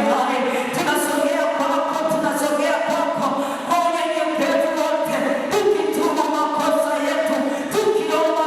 Tukisogea kwako, tunasogea kwako, mwenye upepo wote, tukitubu makosa yetu, tukiomba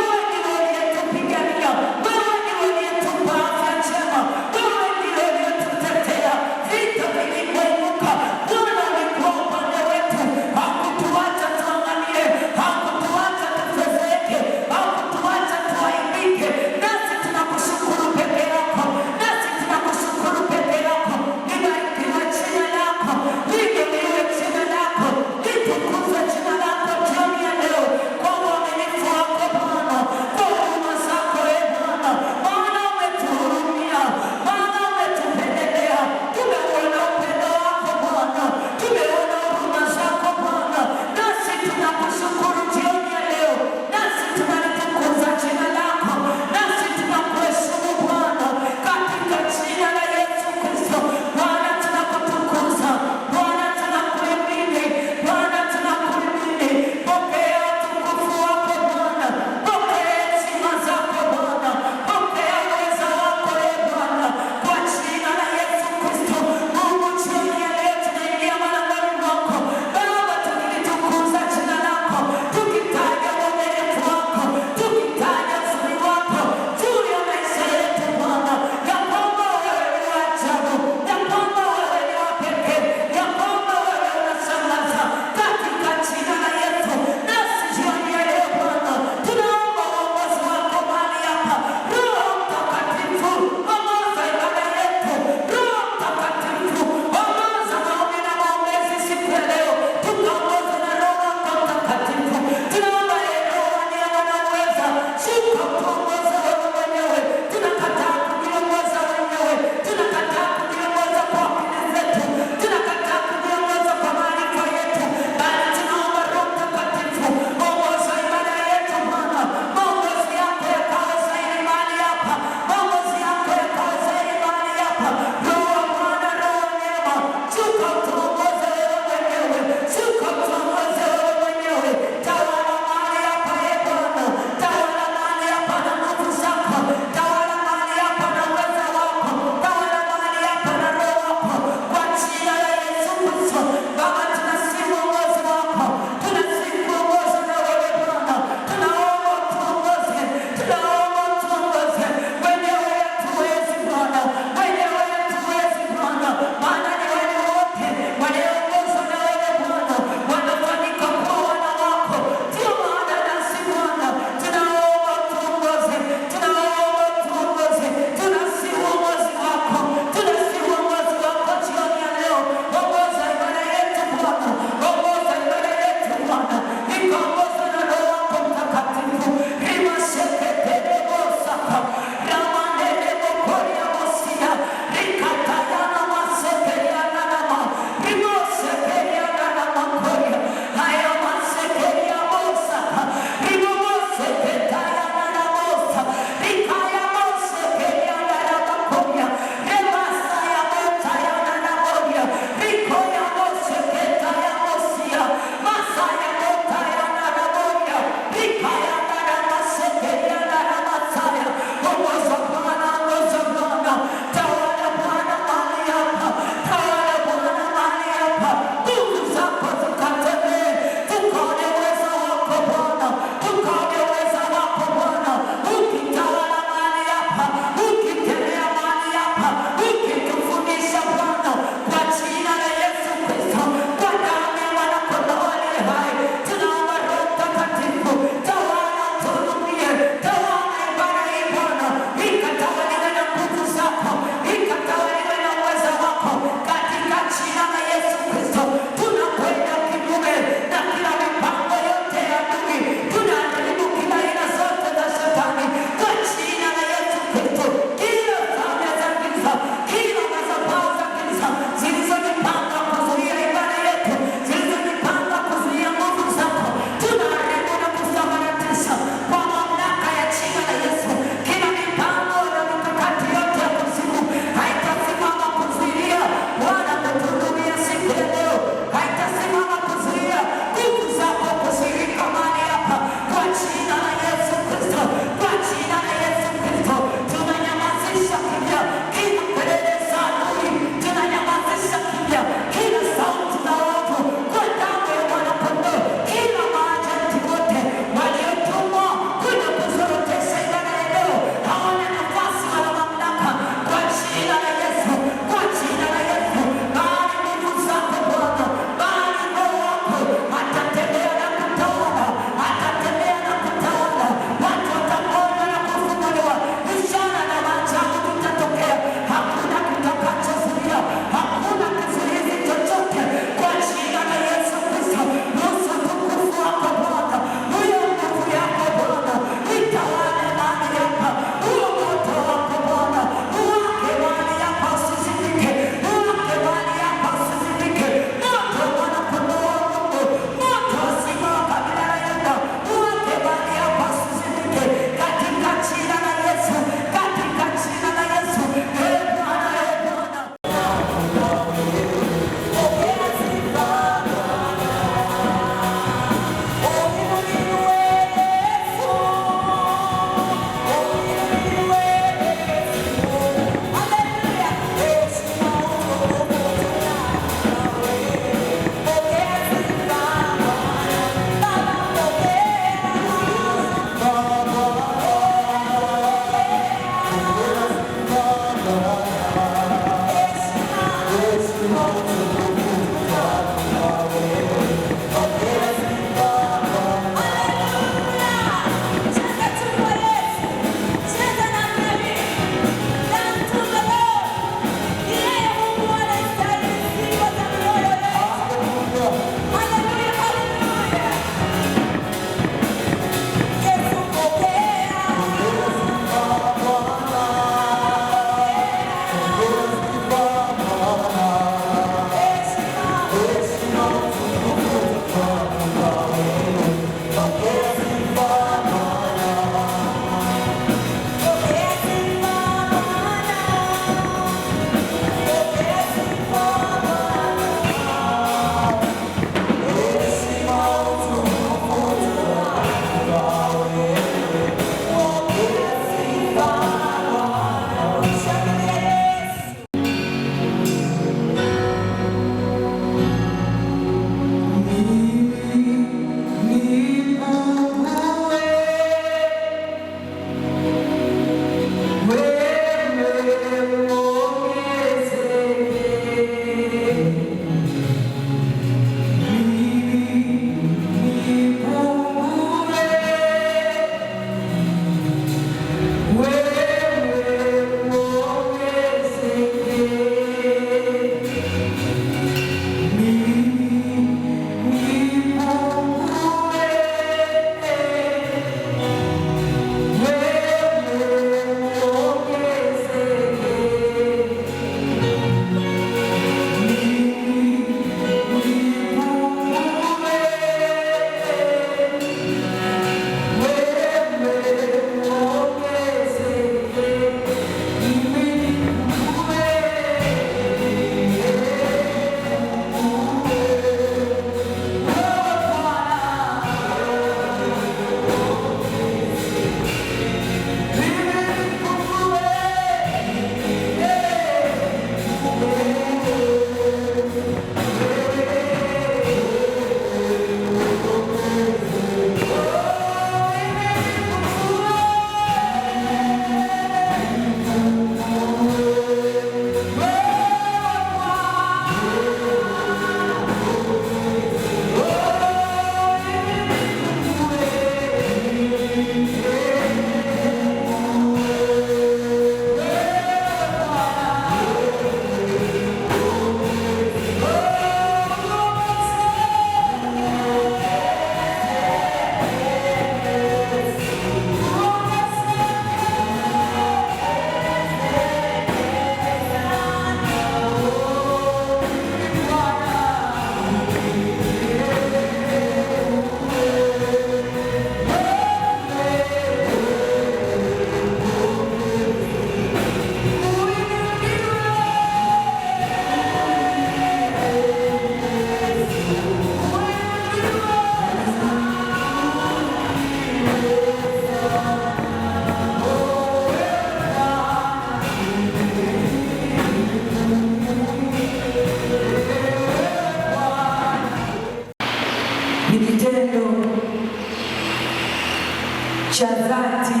cha dhati.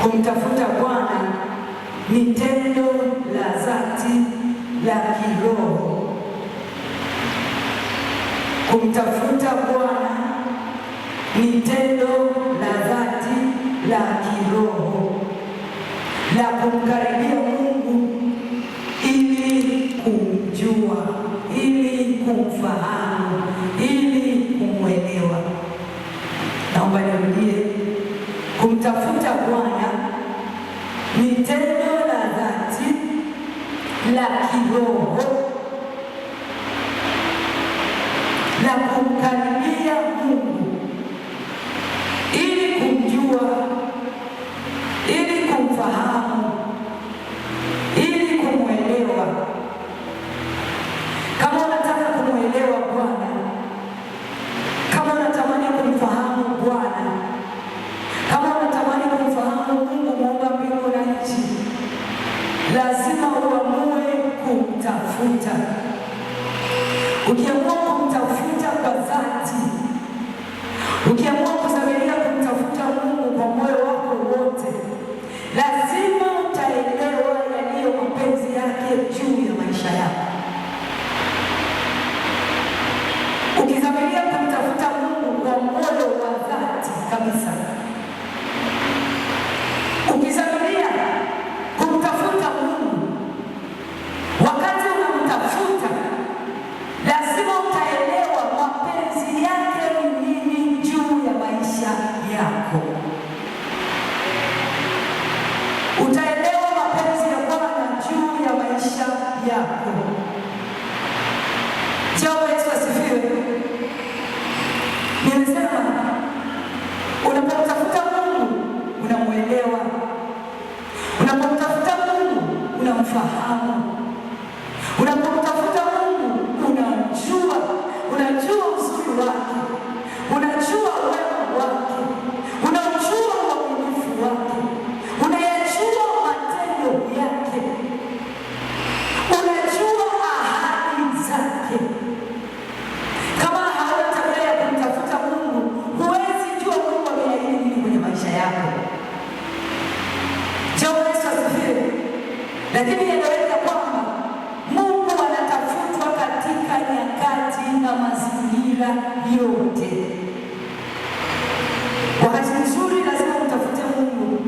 Kumtafuta Bwana ni tendo la dhati la kiroho. Kumtafuta Bwana ni tendo la dhati la kiroho la kumkaribia Mungu ili kumjua, ili kumfahamu, ili kumwelewa. Naomba nirudie. Kumtafuta Bwana ni tendo la dhati la kiroho la kumkaribia Mungu ili kumjua, ili kumfahamu, ili kumwelewa. Kama unataka kumwelewa Bwana, kama unatamani kumfahamu Bwana, kama unatamani kumfahamu Mungu muumba mbingu na nchi, lazima uamue kumtafuta. Ukiamua kumtafuta kwa dhati, ukiamua kuzamiria kumtafuta Mungu kwa moyo wako wote, lazima utaelewa yaliyo mapenzi yake juu ya maisha yako. Ukizamiria kumtafuta Mungu kwa moyo wa dhati kabisa, ukizamiria kumtafuta Mungu, wakati unamtafuta lazima utaelewa mapenzi yake ni nini juu ya maisha yako. Utaelewa mapenzi ya Bwana juu ya maisha yako. Jehova Yesu asifiwe. Nimesema unapomtafuta Mungu unamwelewa, unapomtafuta Mungu unamfahamu, unapomtafuta Mungu unajua uzuri wake, unajua wema wake, unajua uaminifu wake, unayajua matendo yake, unajua ahadi zake. Kama hauna tabia ya kumtafuta Mungu, huwezi jua Mungu ameahidi nini kwenye maisha yako. Jehova Yesu asifiwe. Lakini inaeleweka kwamba Mungu anatafutwa katika nyakati na mazingira yote. Wakati mzuri lazima umtafute Mungu,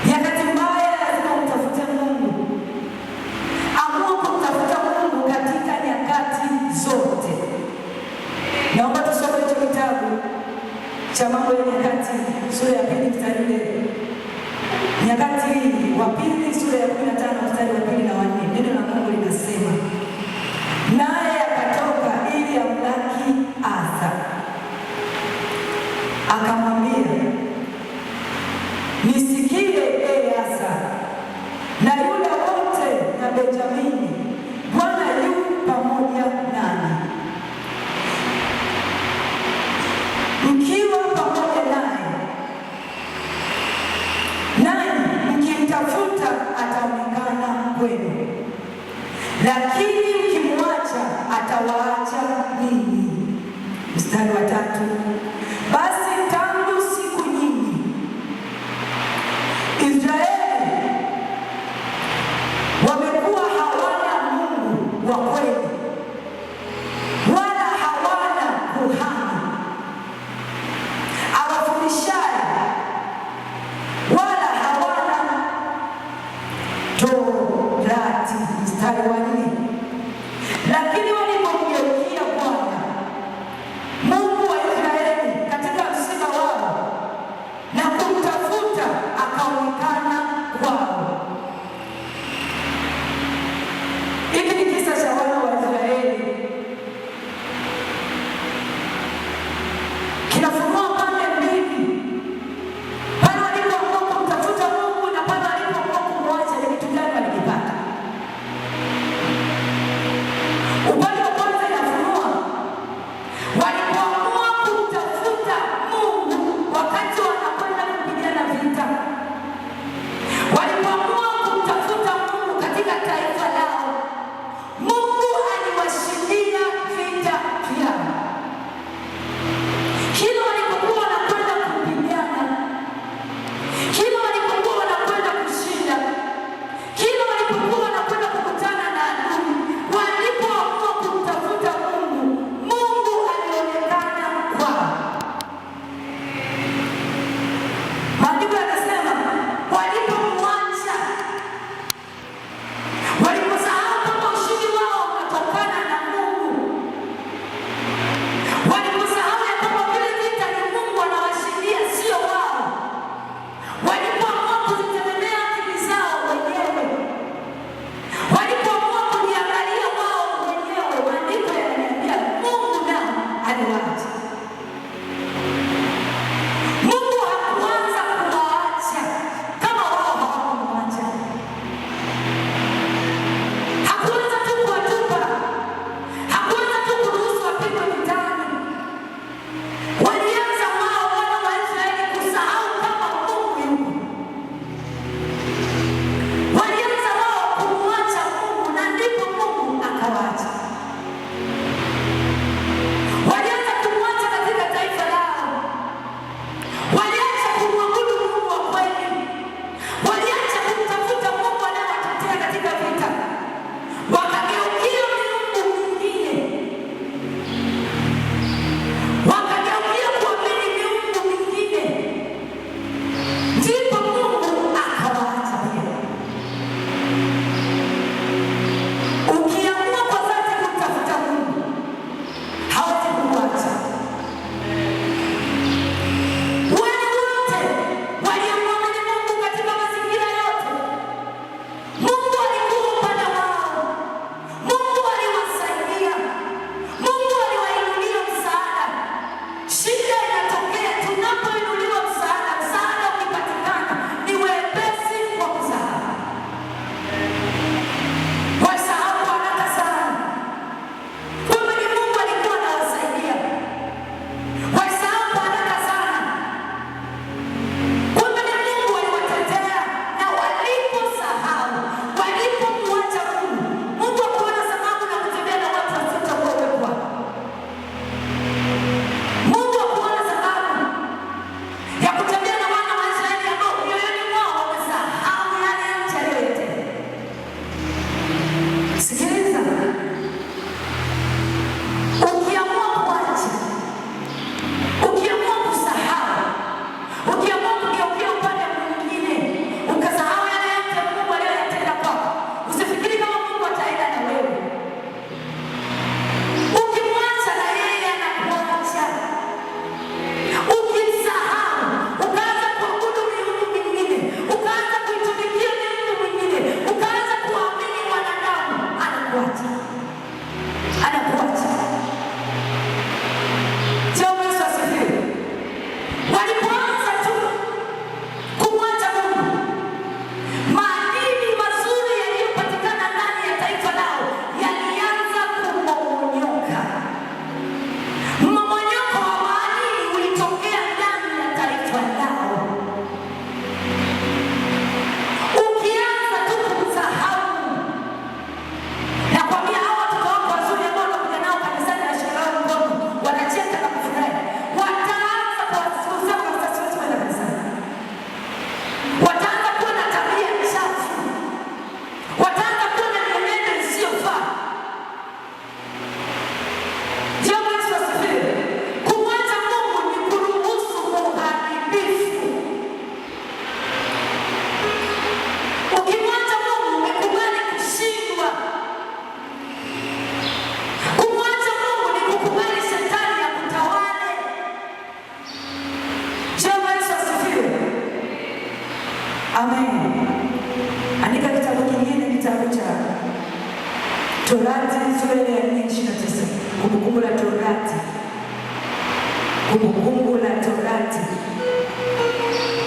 nyakati mbaya lazima umtafute Mungu. Amua kumtafuta Mungu katika nyakati zote. Naomba tusome hicho kitabu cha Mambo ya Nyakati sura ya 2 mstari ule. Nyakati wa pili sura ya 15 mstari wa 2 na 4. Neno la Mungu linasema, naye akatoka ili amlaki Asa, akamwambia, nisikie Asa na Yuda wote na Benjamini, Bwana yu pamoja nani. Mkiwa pamoja naye, nanyi mkimtafuta ataonekana kwenu, lakini mkimwacha atawaacha ninyi. Mstari wa 3, basi tangu siku nyingi Israeli wamekuwa hawana Mungu wa kweli, wala hawana kuhani awafundishaye, wala hawana Torati. Mstari wa 4, lakini walipomgeukia Bwana Mungu wa Israeli Shida inatokea tunapoinuliwa msaada. Msaada ukipatikana ni wepesi wa kusahau. Wasahau haraka sana. Kumbe ni Mungu alikuwa anawasaidia. Wasahau haraka sana. Kumbe ni Mungu aliwatetea, na waliposahau, walipomwacha Mungu, Mungu hakuona sababu na kutembea na watu wasiokuwa uwepo wake. Mungu hakuona sababu ya kutembea na wana wa Israeli ambao mioyoni mwao wamesahau yale yote aliyoyatenda. Sikiliza, ukiamua kuacha, ukiamua kusahau, ukiamua kugeukia upande mwingine, ukasahau yale yote Mungu aliyoyatenda kwako, usifikiri kama Mungu ataenda na wewe. Ukimwacha na yeye anakuacha. Ukisahau, ukaanza kuabudu miungu mingine, ukaanza kuitumikia miungu mingine, ukaanza kuamini wanadamu, anakuacha. Anakuacha. Jehova Yesu asifiwe. Walipoanza tu kumwacha Mungu, maadili mazuri yaliyopatikana ndani ya taifa lao yalianza kumomonyoka. Mmomonyoko wa maadili ulitokea ndani ya taifa lao. Ukianza tu kumsahau, nakwambia hao watoto wako wazuri ambao wanakuja nao kanisani na shika lao mkono, wanacheka na kufurahi, wataanza kuwasifia wazazi wetu wale kanisani. Wataanza kuwa na tabia chafu. Wataanza kuwa na mienendo isiyofaa. Jehova Yesu asifiwe. Kumwacha Mungu ni kuruhusu uharibifu. Ukimwacha Mungu umekubali kushindwa. Kumwacha Mungu ni kukubali shetani ya kutawale. Jehova Yesu asifiwe. Amen. Andika kitabu kingine, kitabu cha Torati sura ya 4:29. Kumbukumbu la Torati. Kumbukumbu la Torati.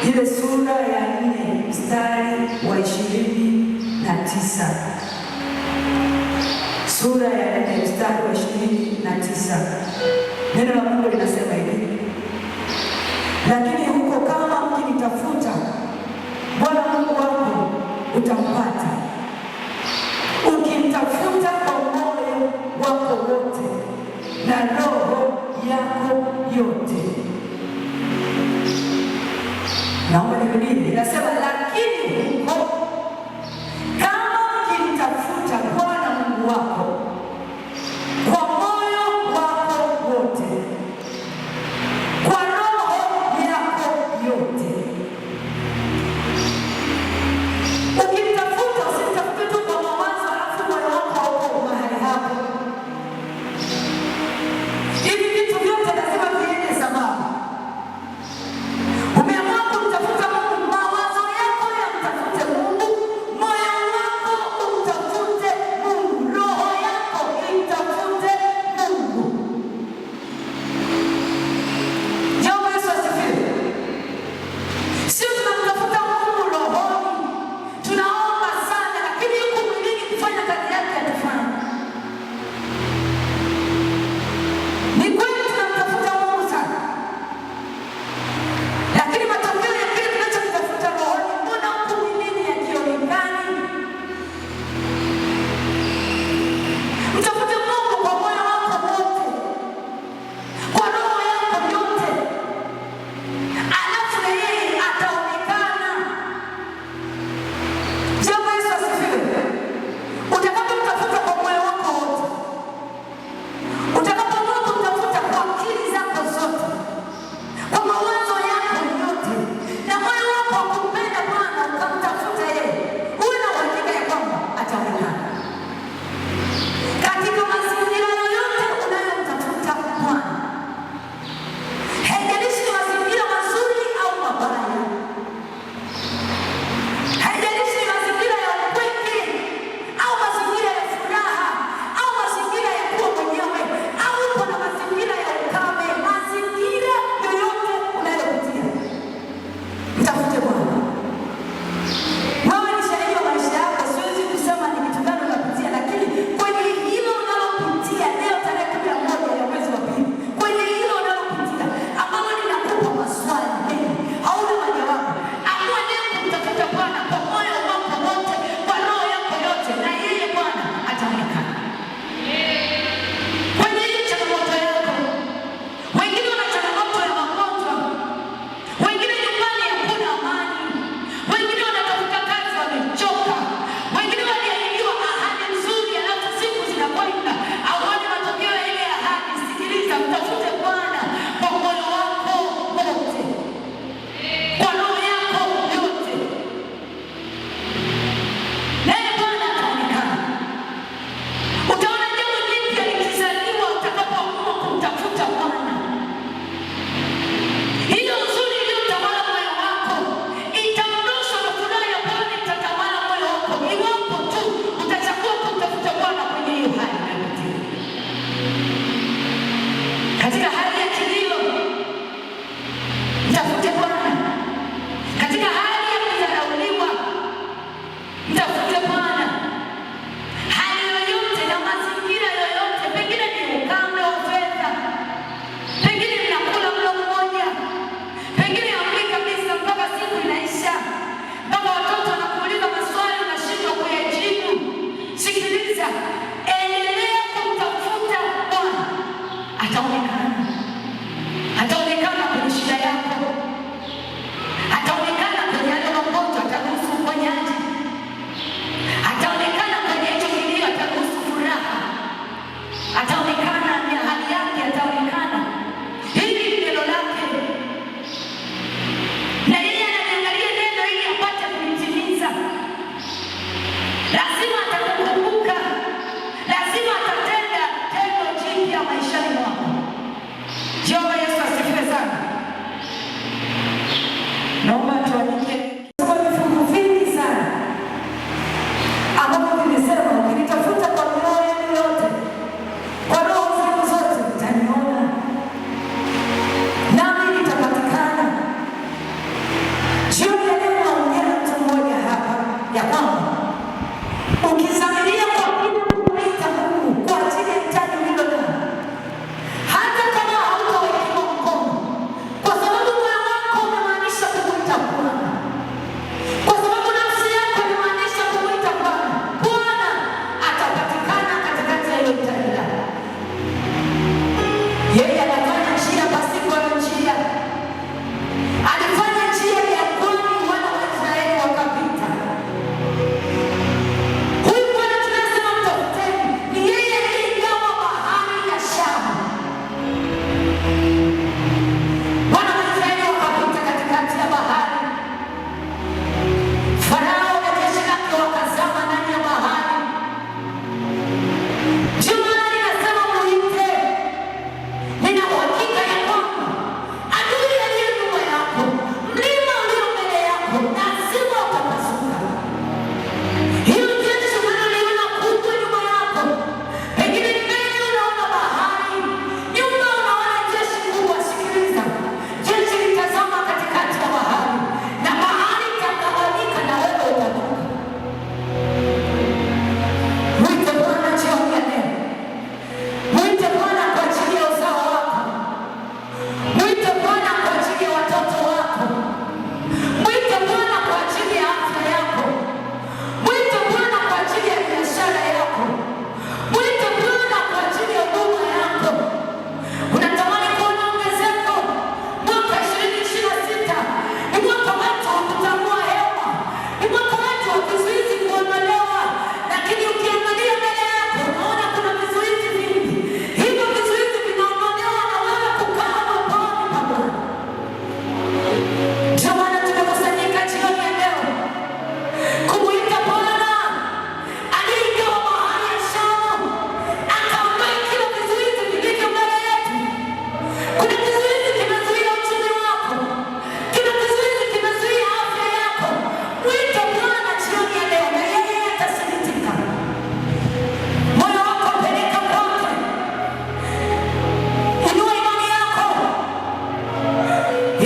Ile sura ya 4 mstari wa 29. Sura ya 4 mstari wa 29. Neno la Mungu linasema hivi: lakini huko kama mkinitafuta, Bwana Mungu wako utampata, ukimtafuta kwa moyo wako wote na roho yako yote. Naomba nirudie, inasema lakini huko kama mkimtafuta Bwana Mungu wako kwa moyo wako wote, kwa roho yako yote. Ukimtafuta, usimtafute tu kwa mawazo alafu moyo wako hauko mahali hapo. Hivi vitu vyote lazima viende sambamba. Umeamua kumtafuta Mungu, mawazo yako yamtafute.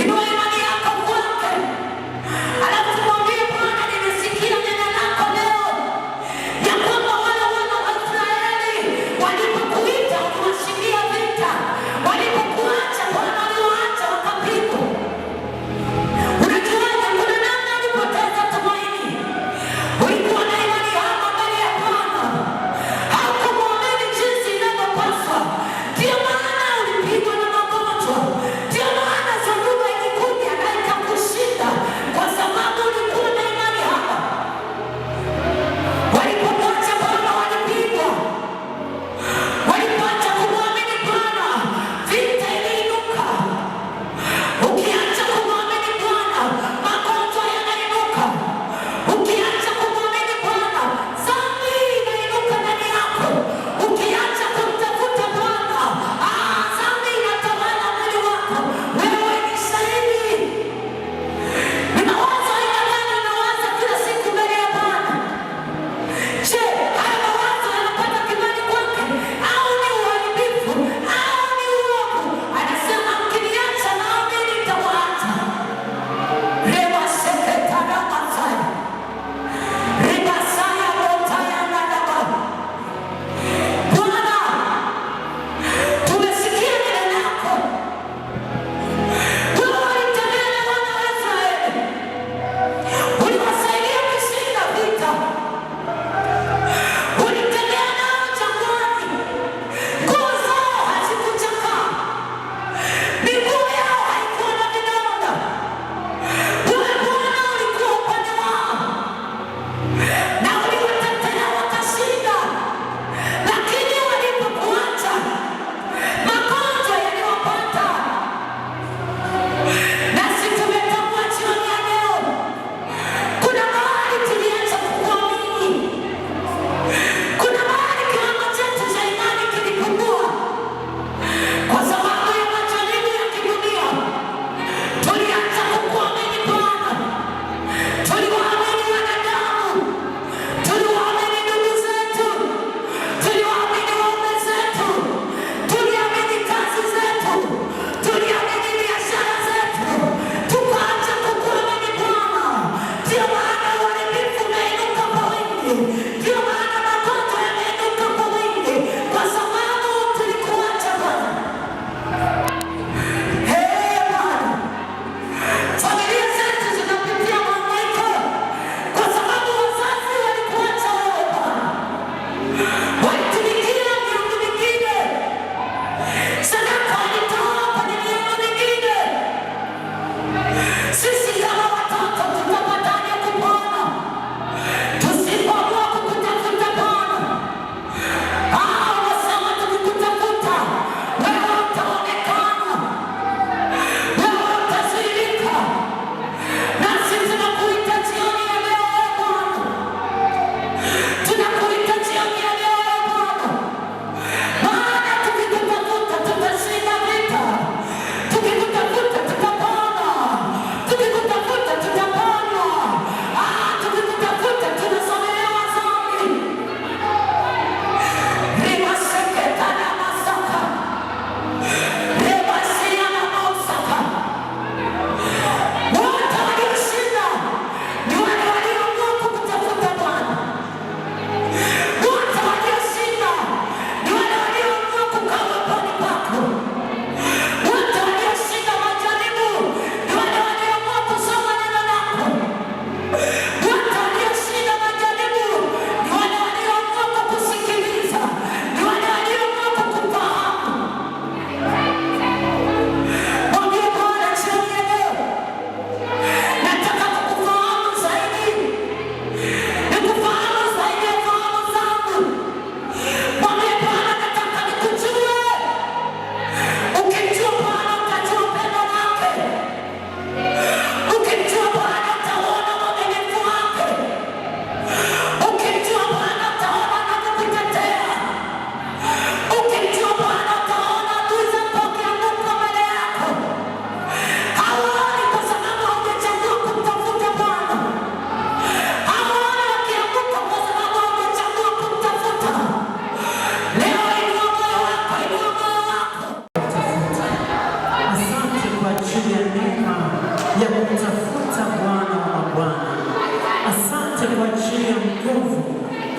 Inua imani yako kwake. Alafu mwambie Bwana, nimesikia neno lako leo ya kwamba wale wana wa Israeli walipokuita ukiwashindia vita, walipokuacha Bwana waliwaacha wakapigwa. Unajuaje? Kuna namna ulipoteza tumaini. Ulikuwa na imani yako mbele ya Bwana, haukumwamini jinsi inavyopaswa. Ndio maana ulipigwa na magonjwa, ndio maana dhoruba ilikuja.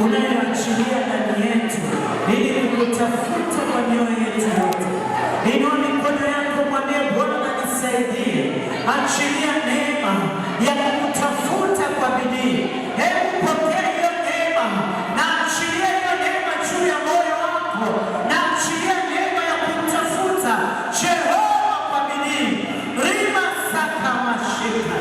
unayoachilia ndani yetu ili kukutafuta kwa mioyo yetu yote. Inua mikono yako, mwambie Bwana nisaidie. Achilia neema ya kukutafuta kwa bidii. Hebu pokea hiyo neema na achilia hiyo neema juu ya moyo wako, na achilia neema ya kutafuta Jehova kwa bidii. Rima saka mashika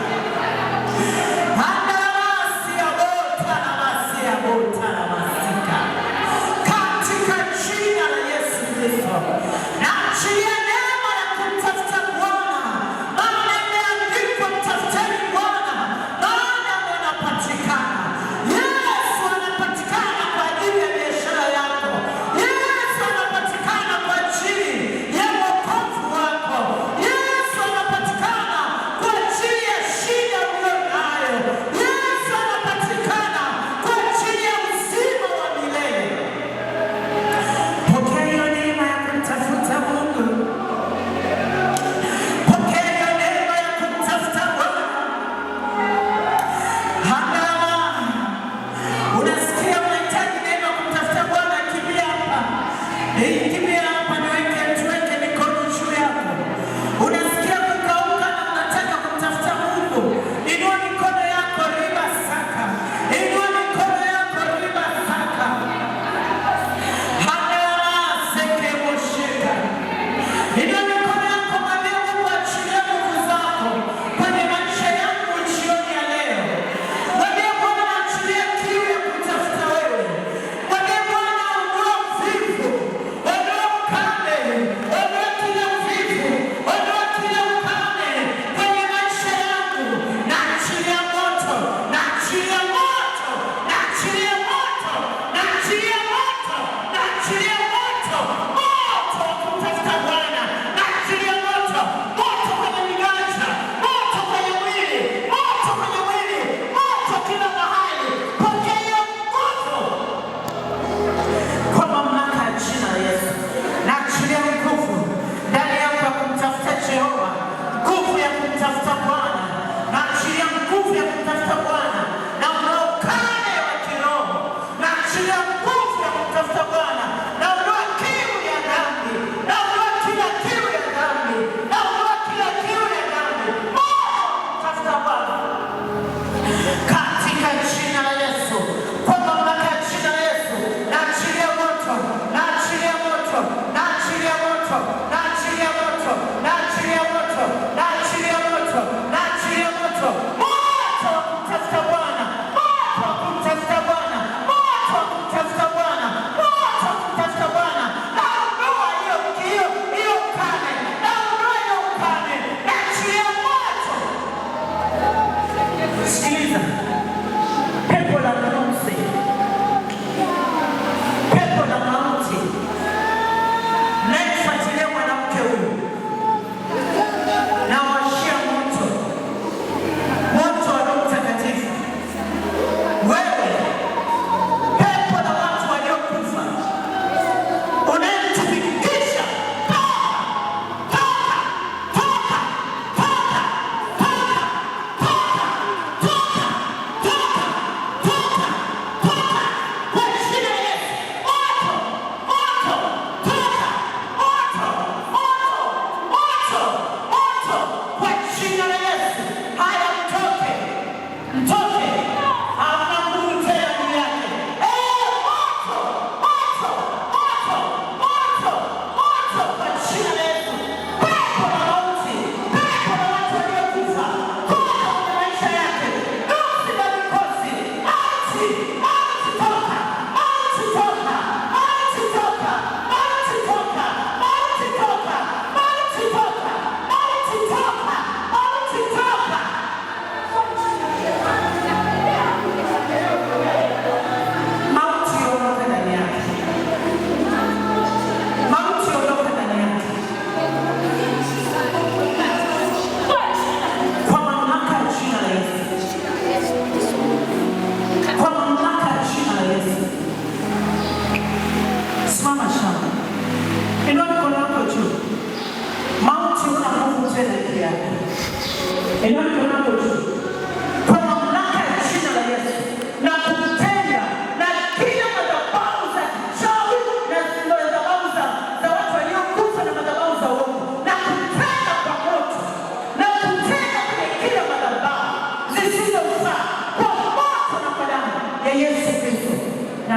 kwa mamlaka ya jina la Yesu na kutenda na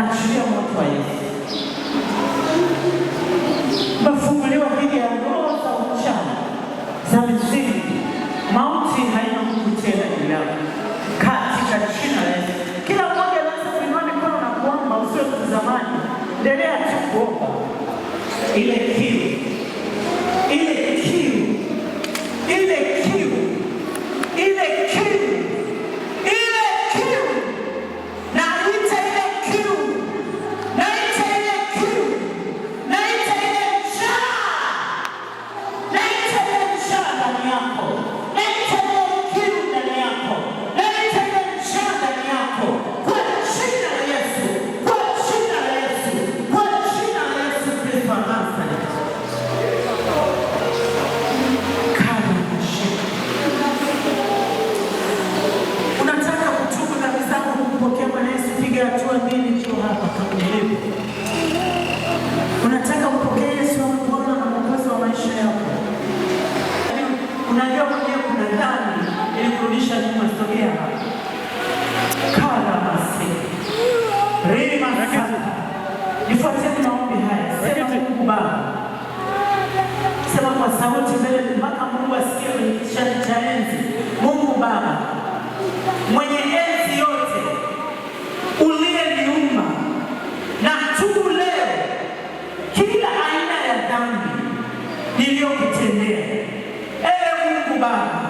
naachilia moto wa Yesu. Mafunguliwa dhidi ya roho za uchawi za mizimu. Mauti haina nguvu tena juu yako katika jina la Yesu. Kila mmoja anaweza kuinua mikono na kuomba, usiwe mtazamaji. Endelea tu kuomba. Ile kiu unajua mwenyewe kuna dhambi ili kurudisha nyuma. Sogea hapa. Kala masi. Rima sasa. Nifuatieni maombi haya. Sema Mungu Baba. Sema kwa sauti mbele mpaka Mungu asikie kwenye kiti cha enzi. Mungu Baba, mwenye enzi yote, uliyeniumba, na tubu leo kila aina ya dhambi niliyokutendea. Mungu Baba,